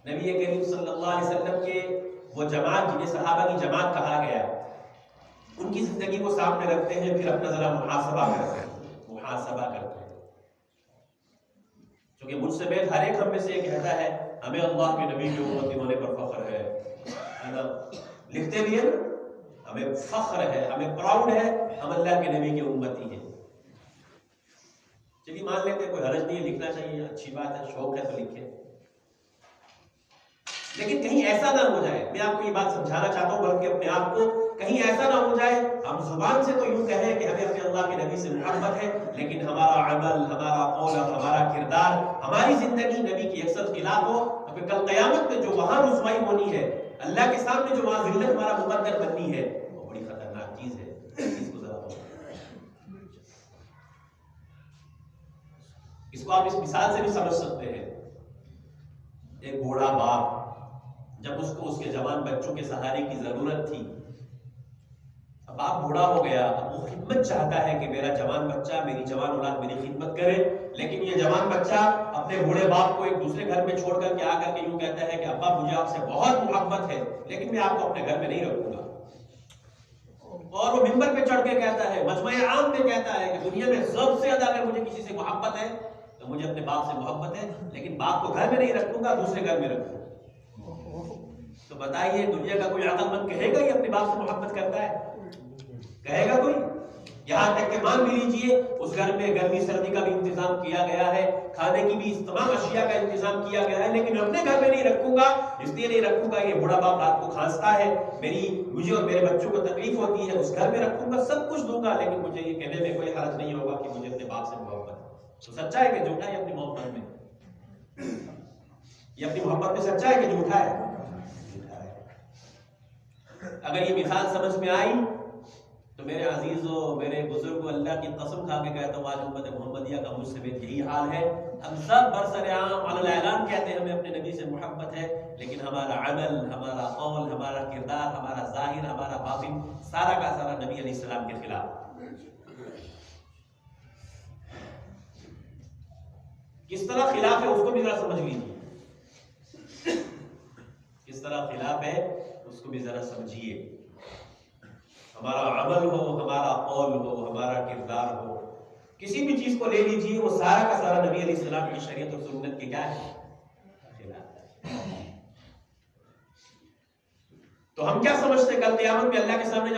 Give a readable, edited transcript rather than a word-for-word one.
نبی کریم صلی اللہ علیہ وسلم کے وہ جماعت جنہیں صحابہ کی جماعت کہا گیا، ان کی زندگی کو سامنے رکھتے ہیں، پھر اپنا ذرا محاسبہ کرتے ہیں. چونکہ مجھ سے بیت ہر ایک ہم میں سے یہ کہتا ہے ہمیں اللہ کے نبی کی امتی ہونے پر فخر ہے نا؟ لکھتے بھی ہیں، ہمیں فخر ہے، ہمیں پراؤڈ ہے، ہم اللہ کے نبی کی امتی ہیں. چلیے مان لیتے ہیں، کوئی حرج نہیں ہے، لکھنا چاہیے، اچھی بات ہے، شوق ہے تو لکھیں. لیکن کہیں ایسا نہ ہو جائے، میں آپ کو یہ بات سمجھانا چاہتا ہوں، بلکہ اپنے آپ کو کہیں ایسا نہ ہو جائے ہم زبان سے تو یوں کہیں کہ ہمیں اپنے اللہ کے نبی سے محبت ہے، لیکن ہمارا عمل، ہمارا قول اور ہمارا کردار، ہماری زندگی نبی کی اکثر خلاف ہو، تو پھر کل قیامت میں جو وہاں رسوائی ہونی ہے، اللہ کے سامنے جو وہاں ذلت ہمارا مقدر بننی ہے، وہ بڑی خطرناک چیز ہے. اس کو آپ اس مثال سے بھی سمجھ سکتے ہیں. ایک بوڑھا باپ جب اس کو اس کے جوان بچوں کے سہارے کی ضرورت تھی، اب باپ بوڑھا ہو گیا، اب وہ خدمت چاہتا ہے کہ میرا جوان بچہ، میری جوان اولاد میری خدمت کرے، لیکن یہ جوان بچہ اپنے بوڑھے باپ کو ایک دوسرے گھر میں چھوڑ کر کے آ کر کے یوں کہتا ہے کہ ابا مجھے آپ سے بہت محبت ہے، لیکن میں آپ کو اپنے گھر میں نہیں رکھوں گا. اور وہ ممبر پہ چڑھ کے کہتا ہے، مجمع عام میں کہتا ہے کہ دنیا میں سب سے زیادہ اگر مجھے کسی سے محبت ہے تو مجھے اپنے باپ سے محبت ہے، لیکن باپ کو گھر میں نہیں رکھوں گا، دوسرے گھر میں رکھوں گا. تو بتائیے دنیا کا کوئی عقل مند کہے گا یہ اپنے باپ سے محبت کرتا ہے؟ کہے گا کوئی؟ یہاں تک کہ مان بھی لیجیے اس گھر میں گرمی سردی کا بھی انتظام کیا گیا ہے، کھانے کی بھی تمام اشیاء کا انتظام کیا گیا ہے، لیکن اپنے گھر میں نہیں رکھوں گا. اس لیے نہیں رکھوں گا، یہ بوڑھا باپ رات کو کھانستا ہے، مجھے اور میرے بچوں کو تکلیف ہوتی ہے. اس گھر میں رکھوں گا، سب کچھ دوں گا، لیکن مجھے یہ کہنے میں کوئی حرج نہیں ہوگا کہ مجھے اپنے باپ سے محبت ہے. تو سچا ہے کہ جھوٹا ہے اپنی محبت میں؟ یہ اپنی محبت میں سچا ہے کہ جھوٹا ہے؟ اگر یہ مثال سمجھ میں آئی تو میرے عزیزوں، میرے بزرگوں، اللہ کی قسم کھا کے کہتا ہوں آج امت محمدیہ کا مجھ سے یہی حال ہے. ہم سب برسر عام علی الاعلان کہتے ہیں ہمیں اپنے نبی سے محبت ہے، لیکن ہمارا عمل، ہمارا قول، ہمارا کردار، ہمارا ظاہر، ہمارا باطن سارا کا سارا نبی علیہ السلام کے خلاف. کس طرح خلاف ہے اس کو بھی ذرا سمجھ لیجیے، کس طرح خلاف ہے اس کو بھی ذرا سمجھیے. ہمارا عمل ہو، ہمارا قول ہو، ہمارا کردار ہو، کسی بھی چیز کو لے لیجیے، وہ سارا کا سارا نبی علیہ السلام کی شریعت اور سنت کے کیا ہے؟ خلاف ہے. تو ہم کیا سمجھتے ہیں کل قیامت میں اللہ کے سامنے